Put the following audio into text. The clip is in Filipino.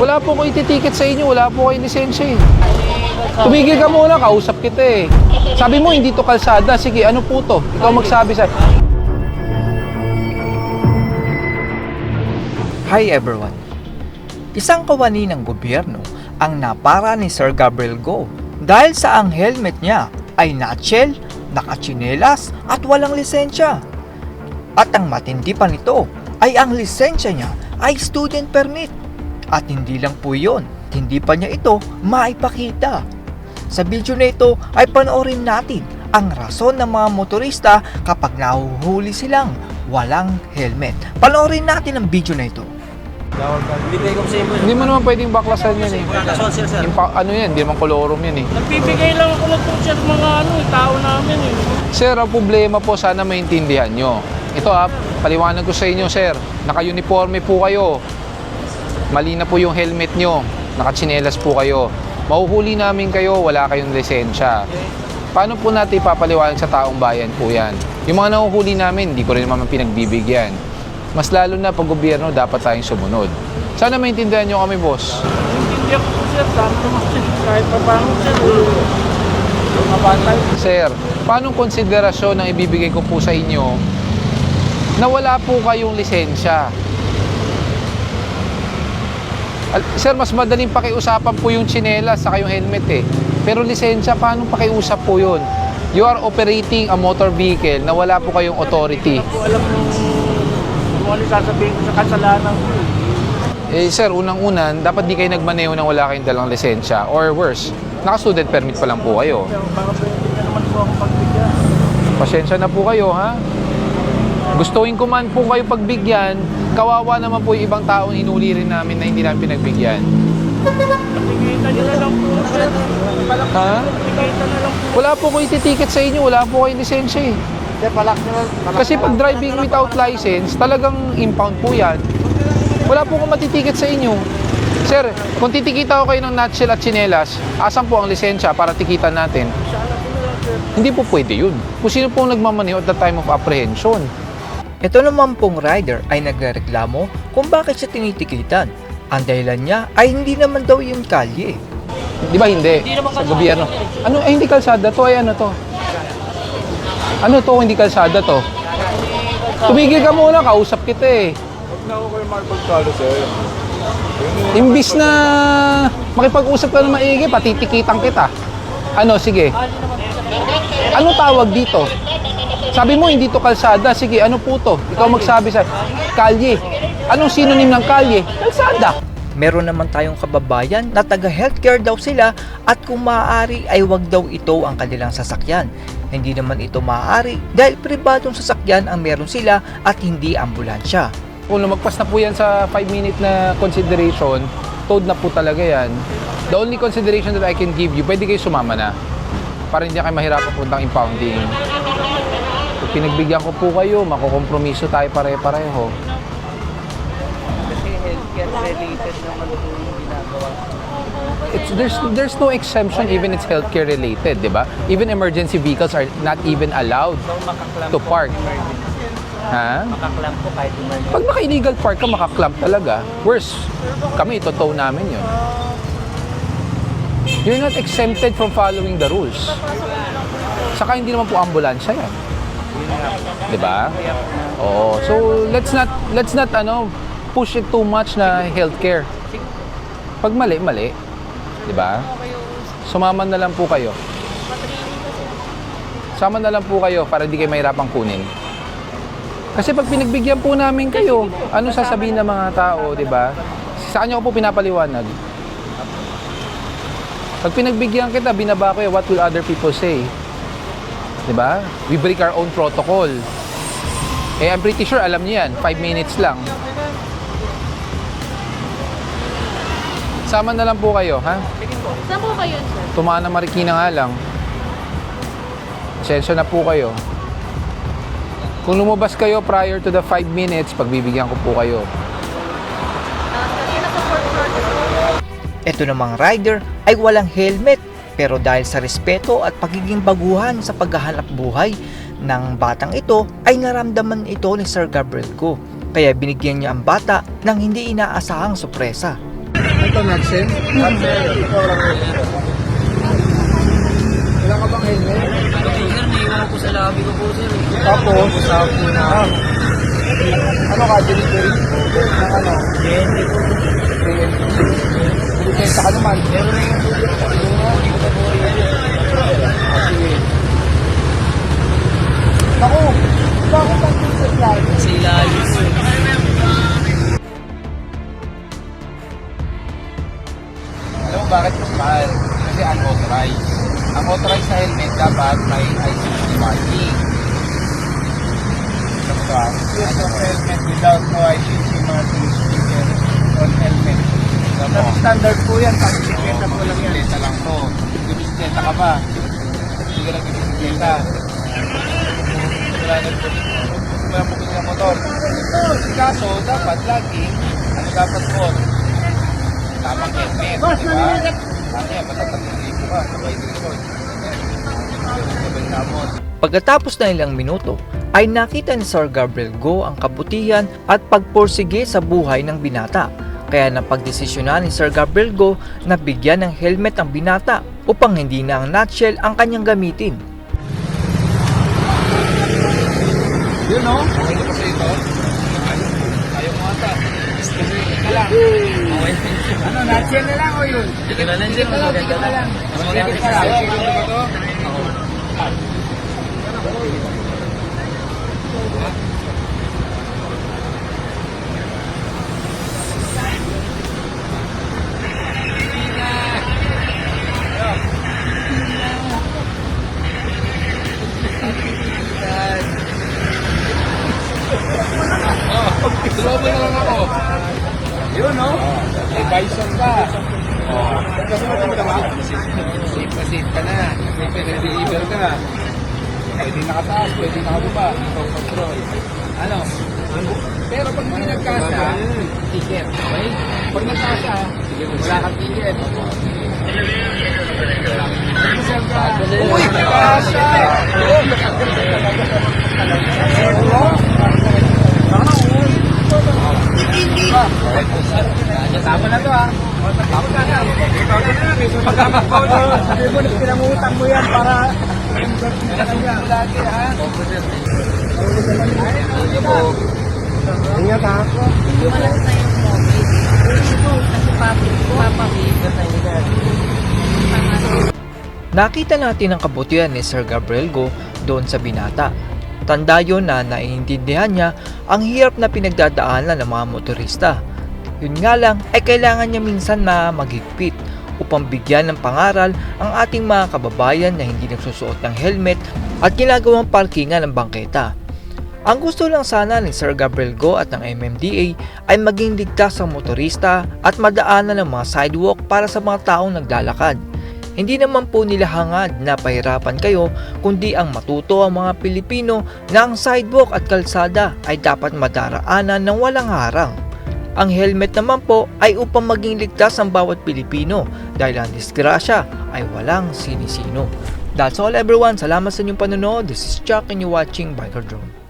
Wala po ko ititiket sa inyo, wala po kayong lisensya eh. Tumigil ka muna, kausap kita eh. Sabi mo, hindi to kalsada. Sige, ano po to? Ikaw magsabi sa... Hi everyone! Isang kawani ng gobyerno ang napara ni Sir Gabriel Go dahil sa ang helmet niya ay nutshell, nakatsinelas at walang lisensya. At ang matindi pa nito ay ang lisensya niya ay student permit. At hindi lang po yun, hindi pa niya ito maipakita. Sa video na ito ay panoorin natin ang rason ng mga motorista kapag nahuhuli silang walang helmet. Panoorin natin ang video na ito. Hindi mo naman pwedeng baklasan yan eh. Ano yan, hindi naman kolorum yan eh. Nagbibigay lang ako ng t-shirt mga tao namin eh. Sir, ang problema po, sana maintindihan nyo. Ito paliwanag ko sa inyo sir, naka-uniforme po kayo. Mali na po yung helmet nyo, nakatsinelas po kayo. Mahuhuli namin kayo, wala kayong lisensya. Paano po natin ipapaliwanag sa taong bayan po yan? Yung mga nahuhuli namin, hindi ko rin naman pinagbibigyan. Mas lalo na pag gobyerno, dapat tayong sumunod. Sana maintindihan nyo kami, boss. Hindi ako po sir, sana naman kahit pa paano sir. Sir, paano konsiderasyon ang ibibigay ko po sa inyo na wala po kayong lisensya? Sir, mas madaling pakiusapan po yung tsinelas sa yung helmet eh. Pero lisensya, paano pakiusap po yun? You are operating a motor vehicle na wala po kayong authority. Hindi ko alam kung ano sasabihin ko sa kasalanan ko. Eh sir, unang-unan, dapat di kayo nagmaneho nang wala kayong dalang lisensya. Or worse, naka-student permit pa lang po kayo. Pero baka pwede na naman po ako pagbigyan. Pasensya na po kayo, ha? Gustuin ko man po kayo pagbigyan, kawawa naman po yung ibang taong inuli rin namin na hindi namin pinagbigyan. Patigita nyo na lang po sir. Ha? Patigita na lang po. Wala po ko ititiket sa inyo, wala po kayong lisensya eh. Kasi pag driving without license, talagang impound po yan. Wala po akong matitiket sa inyo. Sir, kung titikita ko kayo ng nutshell at tsinelas, asan po ang lisensya para tikitan natin? Hindi po pwede yun. Kung sino po nagmamaneho at the time of apprehension. Ito naman pong rider ay nagreklamo kung bakit siya tinitikitan. Ang dahilan niya ay hindi naman daw yung kalye. Di ba hindi? Sa gobyerno. Ano, ay hindi kalsada to, ay ano to? Ano to, hindi kalsada to? Tumigil ka muna, kausap kita eh. Huwag na ako kayo makipagtalo, sir. Imbis na makipag-usap ka na maigi, patitikitan kita. Ano, sige. Ano tawag dito? Sabi mo, hindi to kalsada. Sige, ano po to? Ikaw magsabi sa kalye. Anong synonym ng kalye? Kalsada. Meron naman tayong kababayan na taga-healthcare daw sila at kung maaari ay wag daw ito ang kanilang sasakyan. Hindi naman ito maaari dahil pribadong sasakyan ang meron sila at hindi ambulansya. Kung lumagpas na po yan sa 5-minute na consideration, towed na po talaga yan. The only consideration that I can give you, pwede kayo sumama na. Para hindi kayo mahirapan puntang impounding. Kung pinagbigyan ko po kayo, makukompromiso tayo pare-pareho. Kasi healthcare related naman po yung ginagawa. There's no exemption even it's healthcare related, di ba? Even emergency vehicles are not even allowed to park. Ha? Makaklam po kahit emergency. Pag naka-illegal park ka, makaklamp talaga. Worse, kami, itotow namin yun. You're not exempted from following the rules. Saka hindi naman po ambulansya yan. Di ba? Oo. So, let's not push it too much na healthcare. Pag mali, mali. Di ba? Sumama na lang po kayo. Sama na lang po kayo para hindi kayo mahirapang kunin. Kasi pag pinagbigyan po namin kayo, ano sasabihin ng mga tao, di ba? Sa kanya ko po pinapaliwanag. Pag pinagbigyan kita, binaba ko what will other people say? Di ba? We break our own protocol. Eh, I'm pretty sure, alam niyo yan, 5 minutes lang. Sama na lang po kayo, ha? Saan po kayo, sir? Tumaan na Marikina nga lang. Pasensya na po kayo. Kung lumabas kayo prior to the 5 minutes, pagbibigyan ko po kayo. Ito namang rider ay walang helmet pero dahil sa respeto at pagiging baguhan sa paghahanap buhay ng batang ito ay naramdaman ito ni Sir Gabriel Go. Kaya binigyan niya ang bata ng hindi inaasahang sorpresa. Ito, Naxel? Naxel, ito lang helmet. Wala ka bang helmet? Sir, may iwan po sa labi ko po, sir. Tapos, Sa po na. ano ka, delivery? Ng ano? Hindi po. Lisensya ka naman. Pero na yung po, hindi ko pa po yan. Sige. Naku, bakit ang supply? Sa ilalim, sir. Alam mo bakit mas mahal? Kasi unauthorized. Ang authorized na helmet dapat may ICC marking. Yes, of helmet without no ICC marking sticker on helmet. Standard po yan, pang bisikleta po lang yan. Bisikleta lang to. Bisikleta ka ba? Hindi ka lang bisikleta. Wala mo kanya motor. Kaso, dapat laging, ano dapat mo? Tamang helmet, di ba? Ano yan, matatagin ka, sabay direkod. Sabay tamon. Pagkatapos na ilang minuto, ay nakita ni Sir Gabriel Go ang kabutihan at pagpursige sa buhay ng binata. Kaya napagdesisyonan ni Sir Gabriel Go na bigyan ng helmet ang binata upang hindi na ang nutshell ang kanyang gamitin. Yun no? Okay na pa sa ito? Ayaw mo ata. Ano, nutshell na lang o yun? Sige na lang, sir. Maganda na lang. Mas maganda Ayaw, sa ayaw ba ito? Tulobo na lang ako. Yun, no? May bison ka. Kasi safe ka na. May pinag-deliver ka. Pwede nakataas, pwede nakababa. Ikaw control. Ano? Pero pag hindi nagkasa, ticket. Okay? Pag nagkasa, wala kang ticket. Uy, nagkasa! Tama na to, ha? Tama na na. Sabi mo, pinangutang mo yan para Lagi ha? ingat, ha? Nakita natin ang kabutihan ni Sir Gabriel Go doon sa binata. Tanda yun na naiintindihan niya ang hirap na pinagdadaanan ng mga motorista. Yun nga lang ay kailangan niya minsan na maghigpit upang bigyan ng pangaral ang ating mga kababayan na hindi nagsusuot ng helmet at ginagawang parkingan ng bangketa. Ang gusto lang sana ni Sir Gabriel Go at ng MMDA ay maging ligtas ang motorista at madaanan ng mga sidewalk para sa mga taong naglalakad. Hindi naman po nila hangad na pahirapan kayo, kundi ang matuto ang mga Pilipino na ang sidewalk at kalsada ay dapat madaraanan ng walang harang. Ang helmet naman po ay upang maging ligtas ang bawat Pilipino dahil ang disgrasya ay walang sinisino. That's all everyone. Salamat sa inyong panonood. This is Chuck and you're watching Biker Drone.